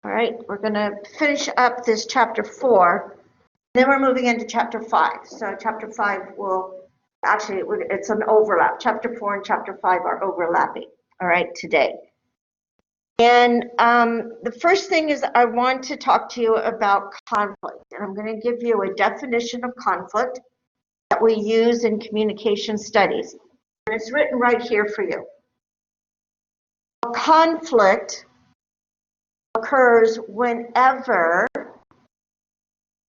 All right, we're going to finish up this chapter 4. Then we're moving into chapter 5. So chapter 5 will actually, it's an overlap. Chapter 4 and chapter 5 are overlapping, all right, today. And the first thing is I want to talk to you about conflict. And I'm going to give you a definition of conflict that we use in communication studies. And it's written right here for you. Conflict occurs whenever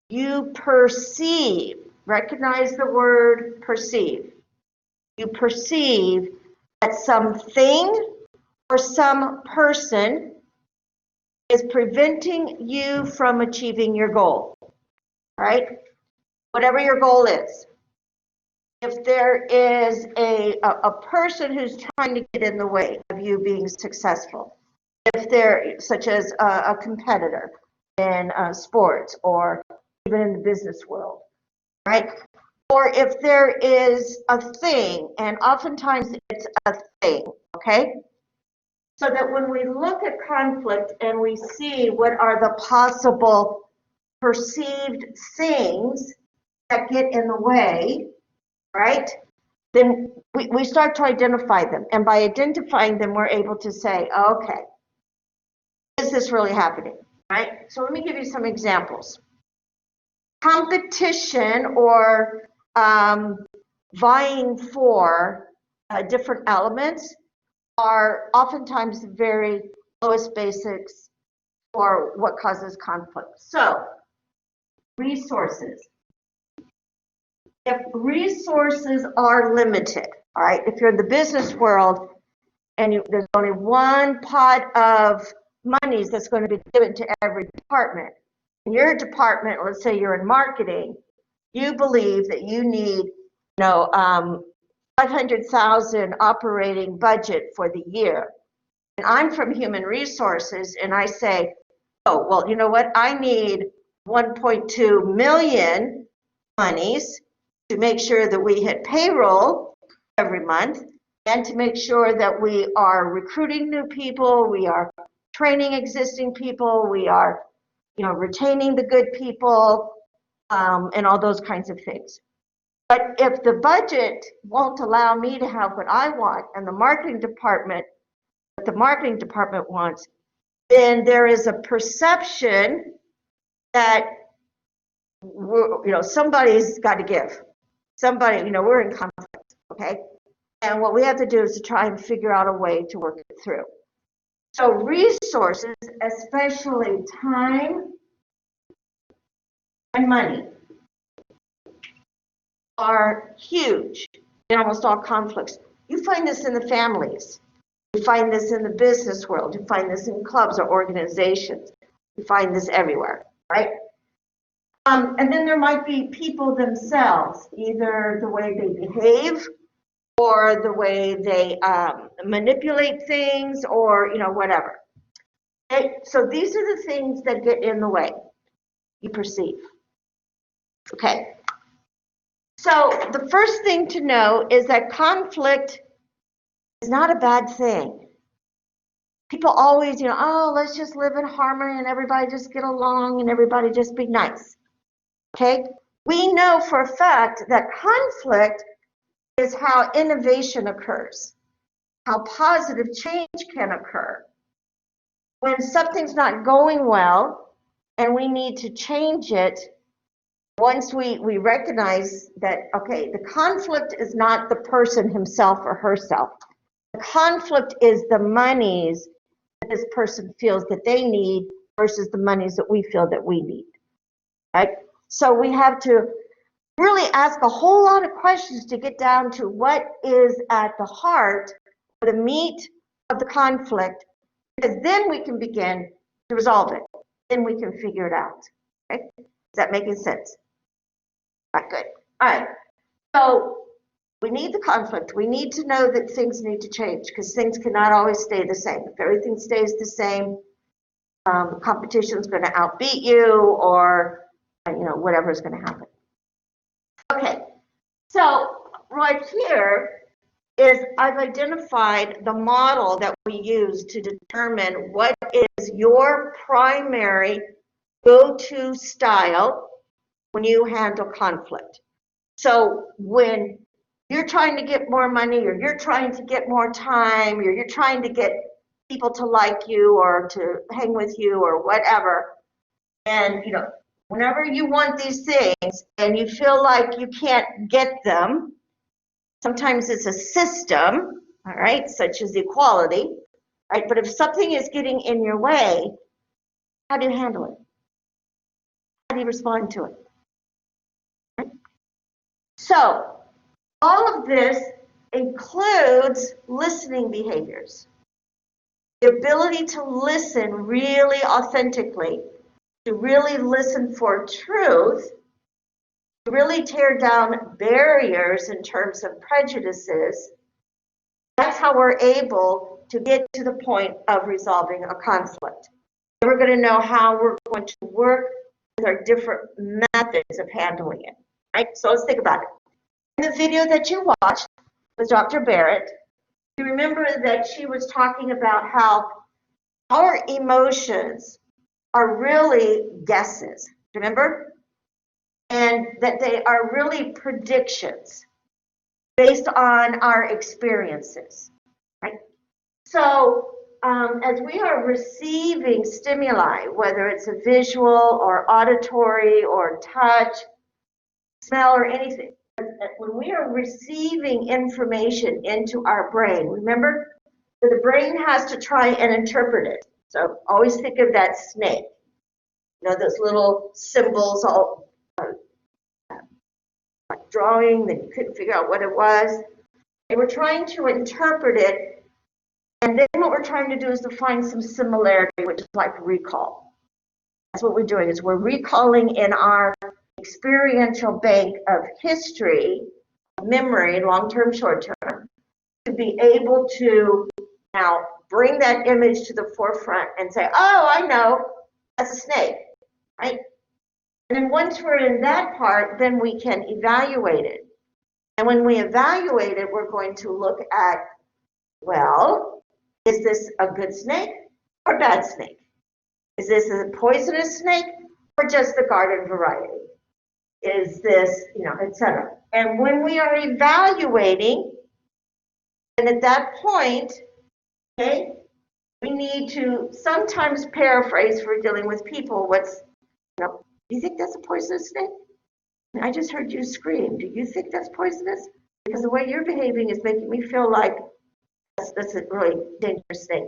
you perceive, recognize the word perceive. You perceive that something or some person is preventing you from achieving your goal, right? Whatever your goal is. If there is a person who's trying to get in the way of you being successful, if they're such as a competitor in sports or even in the business world, right? Or if there is a thing, and oftentimes it's a thing, okay? So that when we look at conflict and we see what are the possible perceived things that get in the way, right? Then we start to identify them. And by identifying them, we're able to say, okay, is this really happening, right? So let me give you some examples. Competition or vying for different elements are oftentimes the very lowest basics for what causes conflict. So, resources. If resources are limited, all right, if you're in the business world and there's only one pot of monies that's going to be given to every department, in your department, let's say you're in marketing, you believe that you need, 500,000 operating budget for the year. And I'm from human resources and I say, oh, well, you know what? I need 1.2 million monies to make sure that we hit payroll every month and to make sure that we are recruiting new people, we are training existing people, we are, retaining the good people, and all those kinds of things. But if the budget won't allow me to have what I want and the marketing department, what the marketing department wants, then there is a perception that somebody's got to give. Somebody, we're in conflict, okay? And what we have to do is to try and figure out a way to work it through. So resources, especially time and money, are huge in almost all conflicts. You find this in the families. You find this in the business world. You find this in clubs or organizations. You find this everywhere, right? And then there might be people themselves, either the way they behave or the way they manipulate things or, whatever. Okay? So these are the things that get in the way, you perceive. Okay. So the first thing to know is that conflict is not a bad thing. People always, let's just live in harmony and everybody just get along and everybody just be nice. Okay? We know for a fact that conflict is how innovation occurs, how positive change can occur. When something's not going well and we need to change it, once we recognize that, okay, the conflict is not the person himself or herself. The conflict is the monies that this person feels that they need versus the monies that we feel that we need, right? So we have to really ask a whole lot of questions to get down to what is at the heart, the meat of the conflict, because then we can begin to resolve it. Then we can figure it out, okay? Is that making sense? All right, good. All right, so we need the conflict. We need to know that things need to change because things cannot always stay the same. If everything stays the same, competition's going to outbeat you or, whatever is going to happen. Okay, so right here is I've identified the model that we use to determine what is your primary go-to style when you handle conflict. So when you're trying to get more money, or you're trying to get more time, or you're trying to get people to like you or to hang with you or whatever, and whenever you want these things and you feel like you can't get them, sometimes it's a system, all right, such as equality, right? But if something is getting in your way, how do you handle it? How do you respond to it? Right? So all of this includes listening behaviors. The ability to listen really authentically, to really listen for truth, to really tear down barriers in terms of prejudices. That's how we're able to get to the point of resolving a conflict. We're going to know how we're going to work with our different methods of handling it. Right? So let's think about it. In the video that you watched with Dr. Barrett, you remember that she was talking about how our emotions are really guesses. Remember? And that they are really predictions based on our experiences. Right? So as we are receiving stimuli, whether it's a visual or auditory or touch, smell, or anything, when we are receiving information into our brain, remember that the brain has to try and interpret it. So always think of that snake, those little symbols all like drawing that you couldn't figure out what it was. And we're trying to interpret it, and then what we're trying to do is to find some similarity, which is like recall. That's what we're doing, is we're recalling in our experiential bank of history, memory, long-term, short-term, to be able to now bring that image to the forefront and say, oh, I know, that's a snake, right? And then once we're in that part, then we can evaluate it. And when we evaluate it, we're going to look at, well, is this a good snake or a bad snake? Is this a poisonous snake or just the garden variety? Is this, etc. And when we are evaluating, and at that point, okay, we need to sometimes paraphrase for dealing with people. Do you think that's a poisonous snake? I just heard you scream. Do you think that's poisonous? Because the way you're behaving is making me feel like that's a really dangerous snake.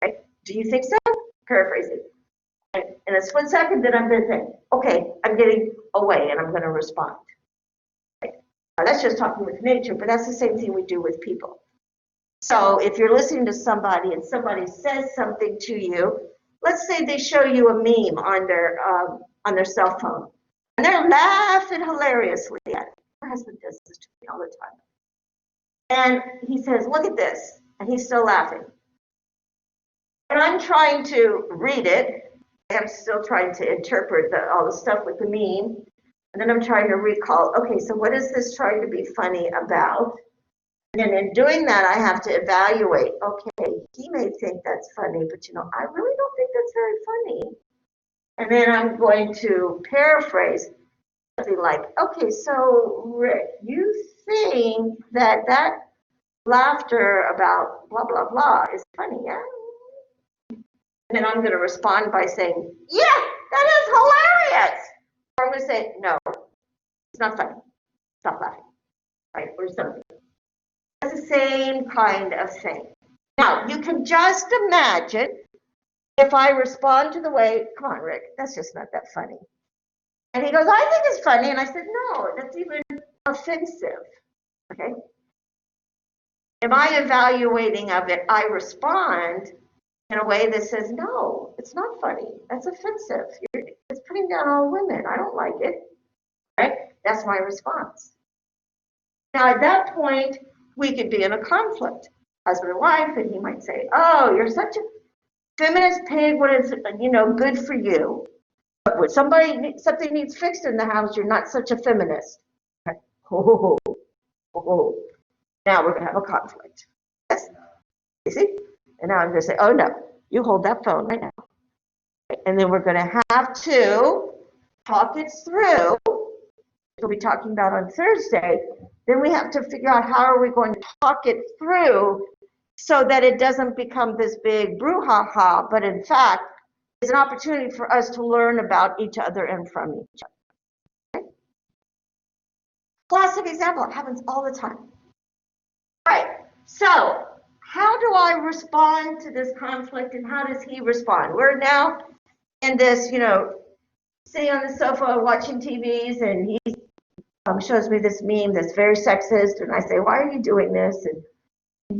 Right? Do you think so? Paraphrasing. And in a split second, then I'm going to think, okay, I'm getting away and I'm going to respond. Right? Now, that's just talking with nature, but that's the same thing we do with people. So if you're listening to somebody and somebody says something to you, let's say they show you a meme on their cell phone, and they're laughing hilariously at it. My husband does this to me all the time. And he says, look at this, and he's still laughing. And I'm trying to read it. I'm still trying to interpret all the stuff with the meme. And then I'm trying to recall, okay, so what is this trying to be funny about? And in doing that, I have to evaluate, okay, he may think that's funny, but I really don't think that's very funny. And then I'm going to paraphrase something like, okay, so Rick, you think that laughter about blah, blah, blah is funny, yeah? And then I'm going to respond by saying, yeah, that is hilarious. Or I'm going to say, no, it's not funny. Stop laughing, right? Or something. It's the same kind of thing. Now, you can just imagine if I respond to the way, come on, Rick, that's just not that funny. And he goes, I think it's funny. And I said, no, that's even offensive. Okay? In my evaluating of it, I respond in a way that says, no, it's not funny. That's offensive. It's putting down all women. I don't like it. Right? That's my response. Now, at that point, we could be in a conflict, husband and wife, and he might say, oh, you're such a feminist pig when it's, good for you. But when something needs fixed in the house, you're not such a feminist. Oh. Now we're going to have a conflict. Yes? You see? And now I'm going to say, oh no, you hold that phone right now. And then we're going to have to talk it through. We'll be talking about on Thursday. Then we have to figure out how are we going to talk it through so that it doesn't become this big brouhaha, but in fact, it's an opportunity for us to learn about each other and from each other. Okay? Classic example, it happens all the time. All right, so how do I respond to this conflict and how does he respond? We're now in this, sitting on the sofa watching TVs, and he shows me this meme that's very sexist, and I say, why are you doing this? And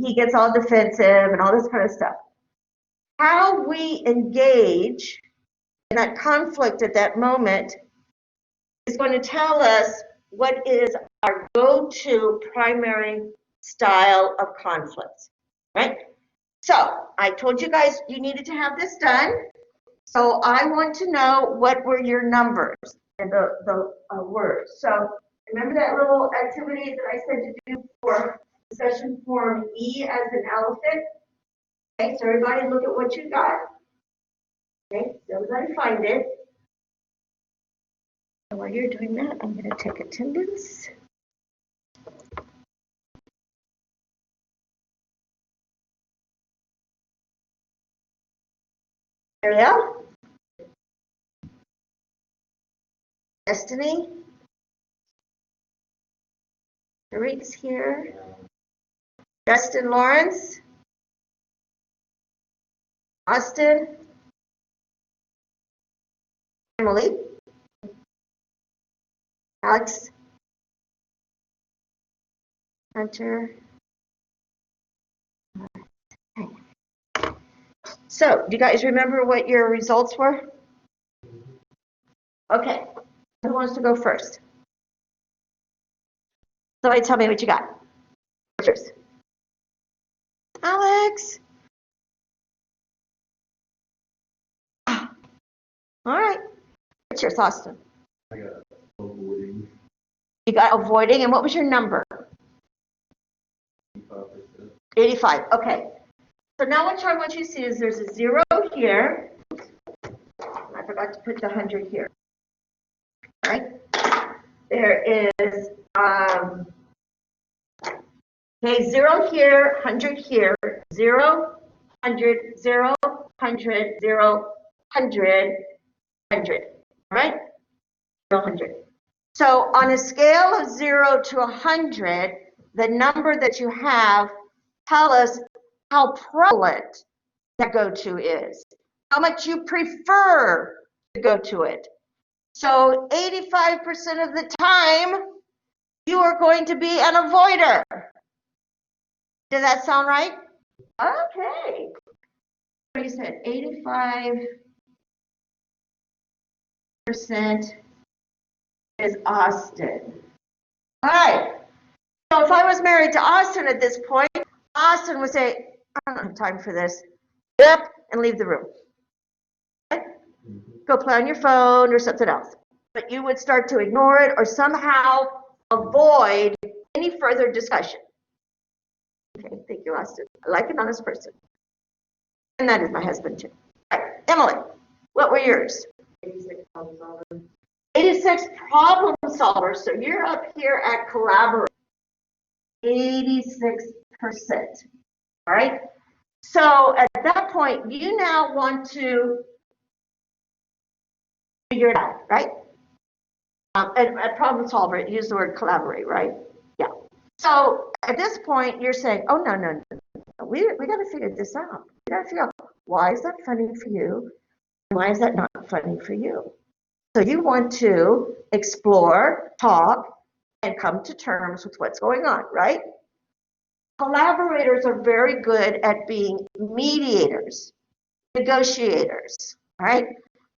he gets all defensive and all this kind of stuff. How we engage in that conflict at that moment is going to tell us what is our go-to primary style of conflict, right? So I told you guys you needed to have this done. So I want to know what were your numbers and the words. So remember that little activity that I said to do for session form E as an elephant? Okay, so everybody look at what you got. Okay, so everybody find it. And while you're doing that, I'm going to take attendance. Ariel? Destiny? Tariq's here. Justin Lawrence? Austin? Emily? Alex? Hunter? Okay. So, do you guys remember what your results were? Okay. Who wants to go first? Somebody tell me what you got. First. Alex. All right. What's yours, Austin? I got avoiding. You got avoiding, and what was your number? 85%. 85. Okay. So now what I want you to see is there's a 0 here. I forgot to put the 100 here. All right. There is okay, 0 here, 100 here, 0, 100, 0, 100, 0, 100, 100. All right? 0, 100. So on a scale of 0 to 100, the number that you have, tell us how prevalent that go-to is, how much you prefer to go to it. So 85% of the time, you are going to be an avoider. Does that sound right? Okay. You said 85% is Austin. All right. So if I was married to Austin at this point, Austin would say, I don't have time for this. Get up and leave the room. Okay? Go play on your phone or something else. But you would start to ignore it or somehow avoid any further discussion. Okay, thank you, Austin. I like an honest person. And that is my husband, too. All right, Emily, what were yours? 86 problem solver. 86 problem solver. So you're up here at collaborate. 86%. All right. So at that point, you now want to figure it out, right? And a problem solver, use the word collaborate, right? Yeah. So at this point, you're saying, oh, no. We got to figure this out. We got to figure out why is that funny for you? And why is that not funny for you? So you want to explore, talk, and come to terms with what's going on, right? Collaborators are very good at being mediators, negotiators, right?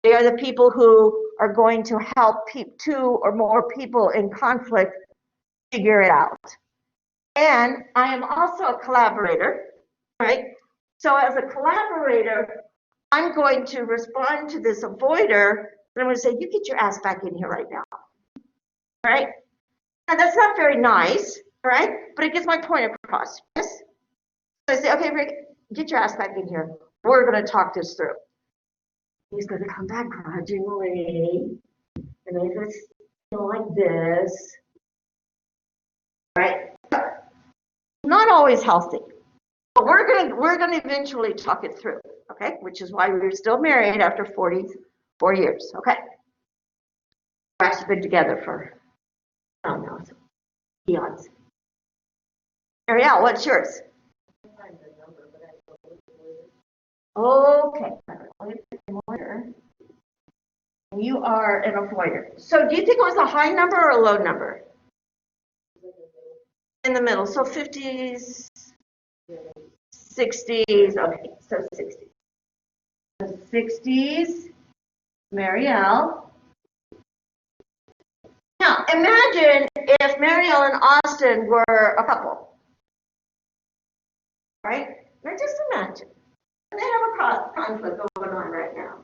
They are the people who are going to help 2 or more people in conflict figure it out. And I am also a collaborator, right? So as a collaborator, I'm going to respond to this avoider, and I'm going to say, you get your ass back in here right now, right? And that's not very nice, All right? But it gets my point across. Yes? So I say, okay, Rick, get your ass back in here. We're going to talk this through. He's going to come back grudgingly. And he's going to feel like this. Right? Not always healthy. But we're gonna eventually talk it through, okay? Which is why we're still married after 44 years, okay? We've actually been together for, I don't know, eons. Ariel, what's yours? Okay. You are an avoider. So do you think it was a high number or a low number? In the middle, so 50s, 60s, okay, so 60s. So 60s, Marielle. Now, imagine if Marielle and Austin were a couple, right? Now, just imagine. And they have a conflict going on right now.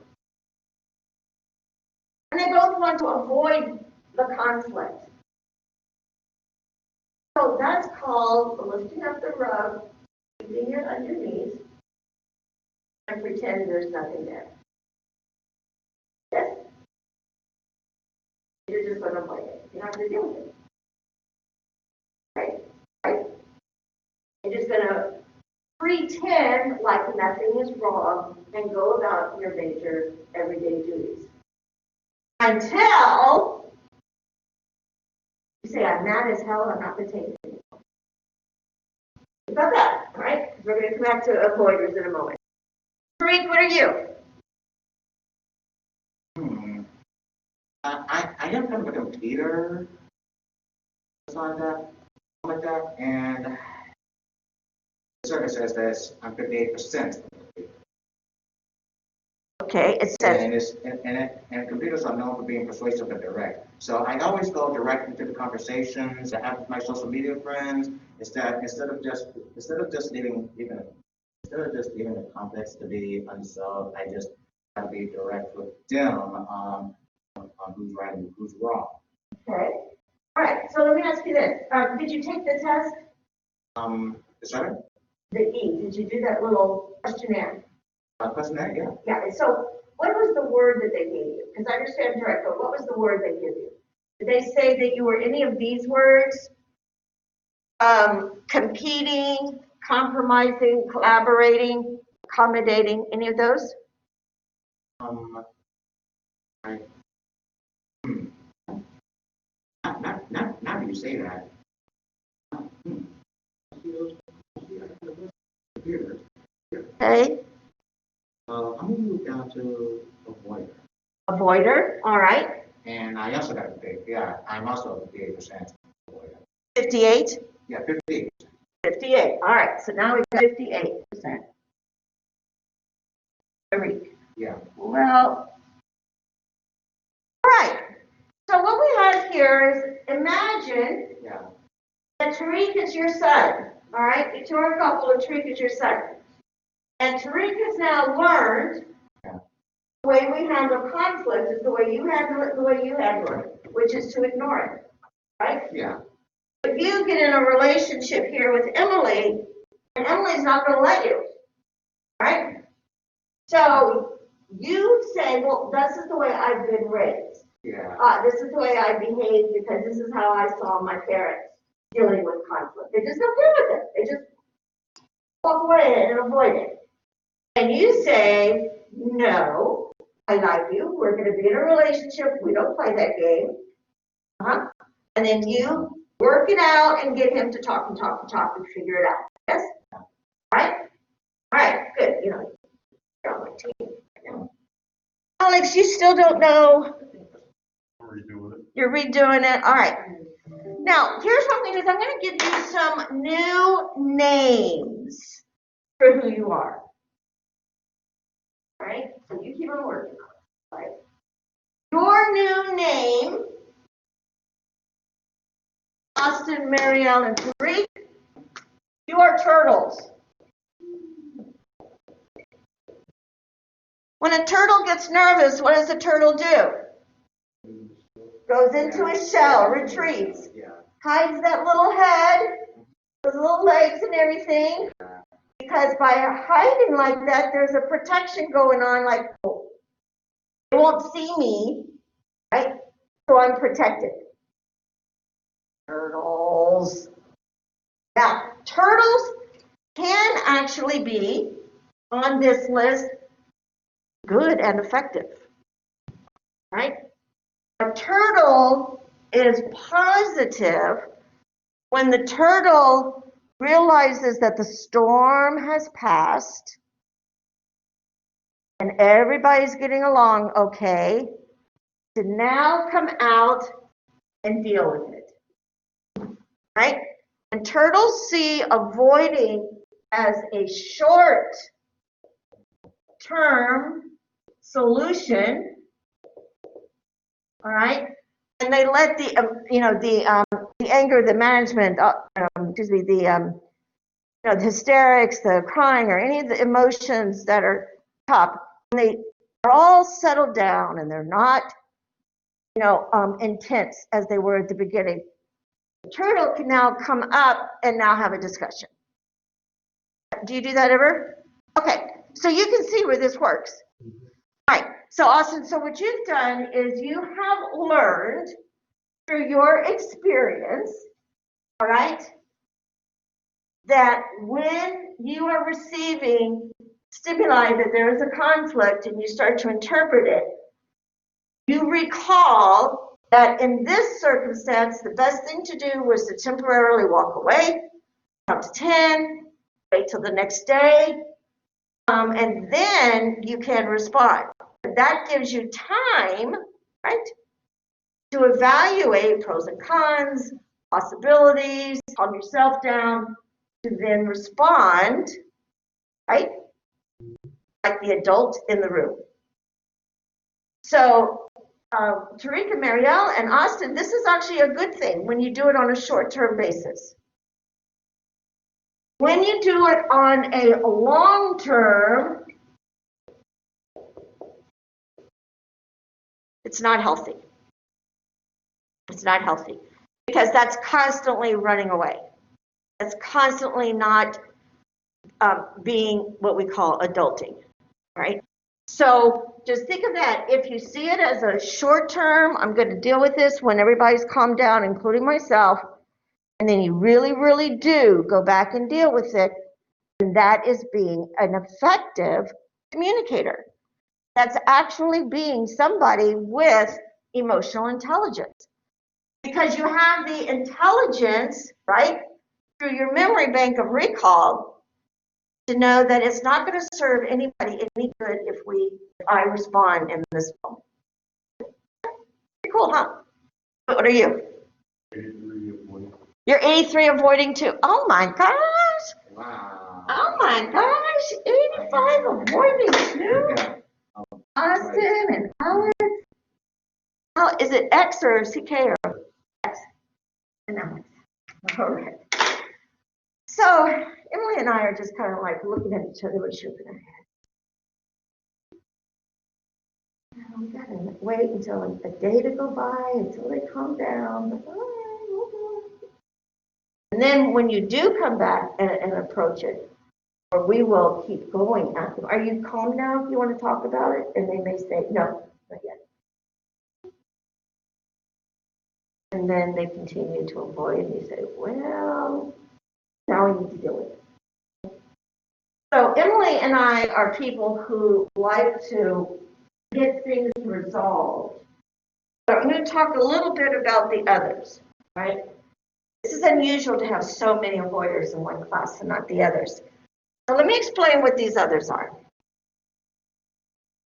And they both want to avoid the conflict. So that's called lifting up the rug, keeping it underneath, and pretend there's nothing there. Yes? You're just going to avoid it. You have to deal with it. Right? Right? You're just going to pretend like nothing is wrong and go about your major everyday duties. Until you say, I'm mad as hell, I'm not going to take it anymore. You got that, all right? We're going to come back to avoiders in a moment. Tariq, what are you? I am kind of a computer, something like that, and the survey says that I'm 58%. Okay, it says. And computers are known for being persuasive and direct. So I always go direct into the conversations I have with my social media friends. Instead of just leaving the conflicts to be unsolved, I just try to be direct with them on who's right and who's wrong. Okay. All right. So let me ask you this: did you take the test? Sorry? The E. Did you do that little questionnaire? Questionnaire, yeah. Yeah. So what was the word that they gave you? Because I understand direct, but what was the word they gave you? Did they say that you were any of these words? Competing, compromising, collaborating, accommodating, any of those? I, now you say that. Okay. I'm gonna move down to avoider. Avoider, all right. And I also got a big, yeah, I'm also 58% avoider. 58? Yeah, 58. 58. All right. So now we've got 58%. Yeah. Well, all right. So what we have here is imagine that Tariq is your son. All right. You two are a couple, and Tariq is your son. And Tariq has now learned the way we handle conflict is the way you handle it, the way you handle it, which is to ignore it. Right? Yeah. If you get in a relationship here with Emily, and Emily's not going to let you. Right? So you say, well, this is the way I've been raised. Yeah. This is the way I behave because this is how I saw my parents dealing with conflict. They just don't deal with it. They just walk away and avoid it. And you say, no, I like you. We're going to be in a relationship. We don't play that game. And then you work it out and get him to talk and talk and talk and figure it out. Yes? All right? All right, good. You know, you're on my team. Alex, you still don't know. You're redoing it. All right. Now, here's what I'm going to do. I'm going to give you some new names for who you are. All right? So you keep on working on it. Right? Your new name, Austin, Marielle, and Tariq, you are turtles. When a turtle gets nervous, what does a turtle do? Goes into a shell, retreats. hides that little head, those little legs and everything. Because by hiding like that, there's a protection going on, like, oh, they won't see me, right? So I'm protected. Turtles. Now, turtles can actually be on this list good and effective, right? A turtle is positive when the turtle realizes that the storm has passed and everybody's getting along okay, to now come out and deal with it, right? And turtles see avoiding as a short-term solution, all right? And they let the, the anger, the management, the hysterics, the crying, or any of the emotions that are top, they are all settled down and they're not, intense as they were at the beginning. The turtle can now come up and now have a discussion. Do you do that ever? Okay, so you can see where this works. All right, so Austin, so what you've done is you have learned through your experience, all right, that when you are receiving stimuli that there is a conflict and you start to interpret it, you recall that in this circumstance, the best thing to do was to temporarily walk away, count to 10, wait till the next day, and then you can respond. That gives you time, right, to evaluate pros and cons, possibilities, calm yourself down, to then respond, right, like the adult in the room. So, Tarika, Marielle, and Austin, this is actually a good thing when you do it on a short-term basis. When you do it on a long-term, it's not healthy. It's not healthy because that's constantly running away. That's constantly not being what we call adulting, right? So just think of that. If you see it as a short term, I'm going to deal with this when everybody's calmed down, including myself, and then you really, really do go back and deal with it, and that is being an effective communicator. That's actually being somebody with emotional intelligence. Because you have the intelligence, right, through your memory bank of recall, to know that it's not going to serve anybody any good if I respond in this moment. Pretty cool, huh? What are you? 83 avoiding. You're 83 avoiding too. Oh my gosh. Wow. Oh my gosh. 85 avoiding too. Austin and Alex. Oh, is it X or CK or X? No. All right. So Emily and I are just kind of like looking at each other with shaking our heads. We gotta wait until a day to go by until they calm down. And then when you do come back and approach it, or we will keep going at them. Are you calm now if you want to talk about it? And they may say, no, not yet. And then they continue to avoid, and you say, well, now we need to deal with it. So Emily and I are people who like to get things resolved. So I'm going to talk a little bit about the others, right? This is unusual to have so many avoiders in one class and not the others. So let me explain what these others are.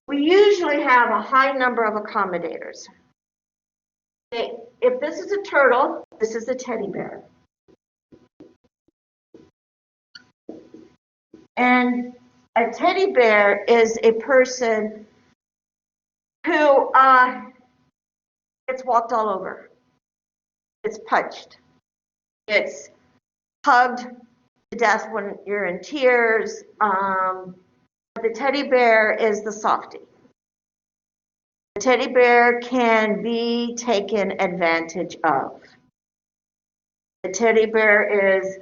We usually have a high number of accommodators. Okay, if this is a turtle, this is a teddy bear. And a teddy bear is a person who gets walked all over. It's punched. It's hugged to death when you're in tears. The teddy bear is the softie. The teddy bear can be taken advantage of. The teddy bear is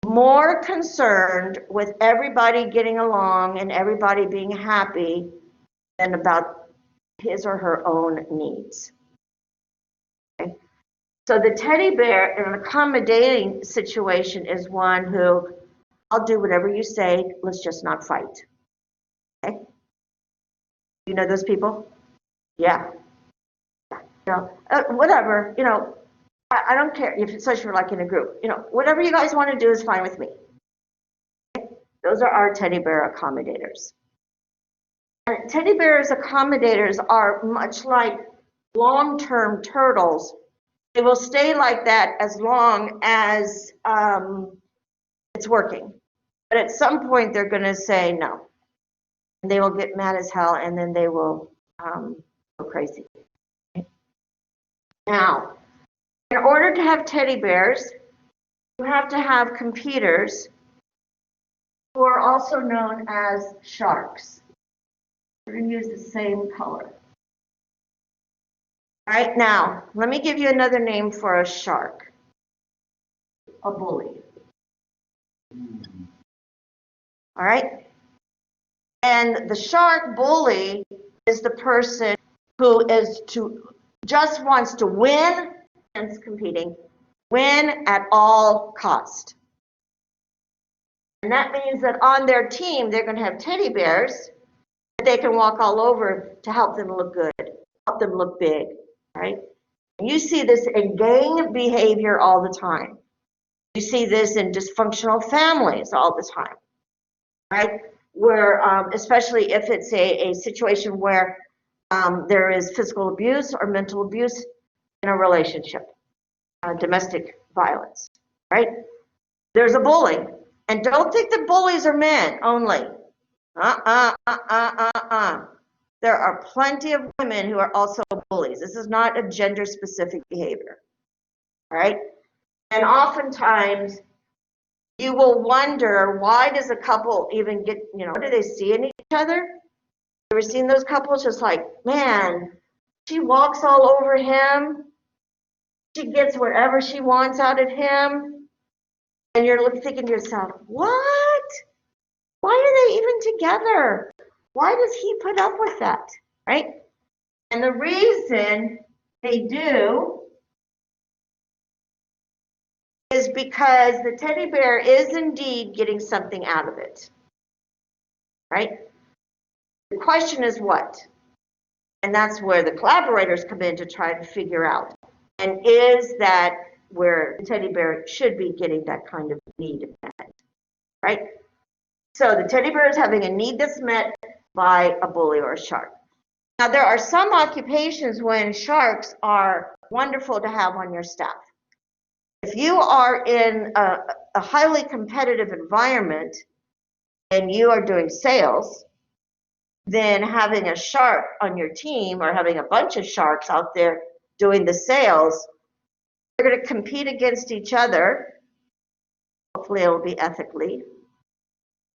more concerned with everybody getting along and everybody being happy than about his or her own needs. Okay? So the teddy bear in an accommodating situation is one who, I'll do whatever you say, let's just not fight. Okay? You know those people? Yeah. Whatever, I don't care, if especially if you're like in a group, whatever you guys want to do is fine with me. Okay? Those are our teddy bear accommodators. And teddy bears accommodators are much like long-term turtles. They will stay like that as long as it's working. But at some point, they're going to say no. And they will get mad as hell, and then they will go crazy. Now, in order to have teddy bears, you have to have competitors who are also known as sharks. We're going to use the same color. All right, now, let me give you another name for a shark. A bully. All right? And the shark bully is the person who just wants to win, and competing, win at all cost. And that means that on their team, they're going to have teddy bears that they can walk all over to help them look good, help them look big, right? And you see this in gang behavior all the time. You see this in dysfunctional families all the time, right? Where, especially if it's a situation where there is physical abuse or mental abuse in a relationship, domestic violence, right? There's a bully. And don't think that bullies are men only. There are plenty of women who are also bullies. This is not a gender-specific behavior, all right? And oftentimes, you will wonder, why does a couple even get, what do they see in each other? Ever seen those couples just like, man, she walks all over him. She gets whatever she wants out of him. And you're thinking to yourself, what? Why are they even together? Why does he put up with that, right? And the reason they do is because the teddy bear is indeed getting something out of it, right? The question is what? And that's where the collaborators come in to try to figure out. And is that where the teddy bear should be getting that kind of need met, right? So the teddy bear is having a need that's met by a bully or a shark. Now, there are some occupations when sharks are wonderful to have on your staff. If you are in a highly competitive environment and you are doing sales, then having a shark on your team or having a bunch of sharks out there doing the sales, they're going to compete against each other. Hopefully it will be ethically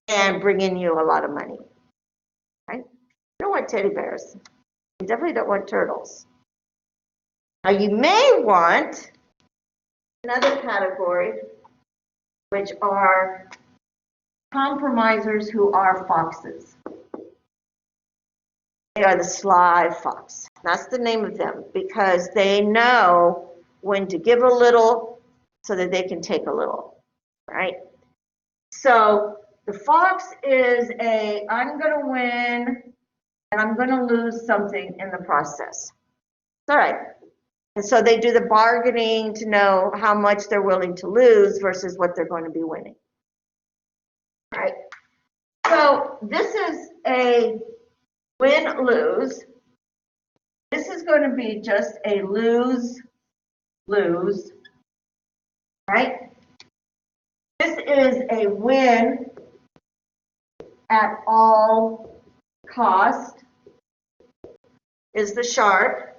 and bring in you a lot of money, right? You don't want teddy bears. You definitely don't want turtles. Now you may want another category, which are compromisers who are foxes. They are the sly fox. That's the name of them because they know when to give a little so that they can take a little, right? So the fox is I'm going to win and I'm going to lose something in the process. All right. And so they do the bargaining to know how much they're willing to lose versus what they're going to be winning. All right. So this is a win-lose. This is going to be just a lose-lose, right? This is a win at all cost, is the shark.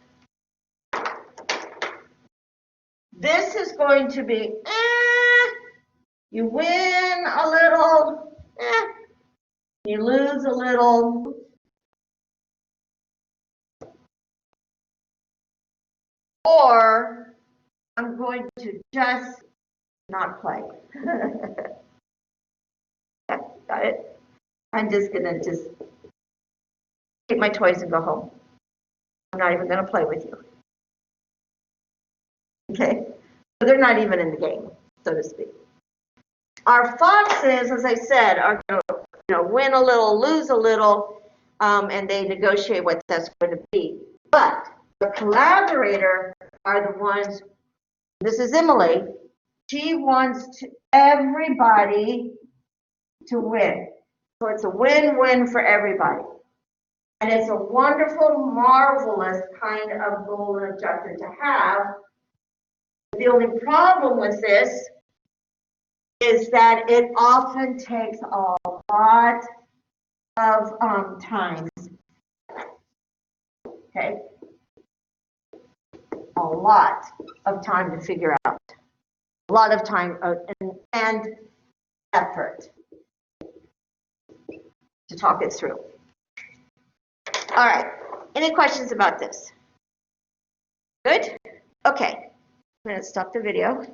This is going to be, you win a little, you lose a little. Or I'm going to just not play. Got it? I'm just gonna take my toys and go home. I'm not even gonna play with you. Okay? So they're not even in the game, so to speak. Our foxes, as I said, are gonna, win a little, lose a little, and they negotiate what that's going to be. But the collaborator are the ones, this is Emily, she wants everybody to win. So it's a win-win for everybody. And it's a wonderful, marvelous kind of goal and objective to have. The only problem with this is that it often takes a lot of time. Okay? A lot of time to figure out. A lot of time and effort to talk it through. All right. Any questions about this? Good? Okay. I'm going to stop the video.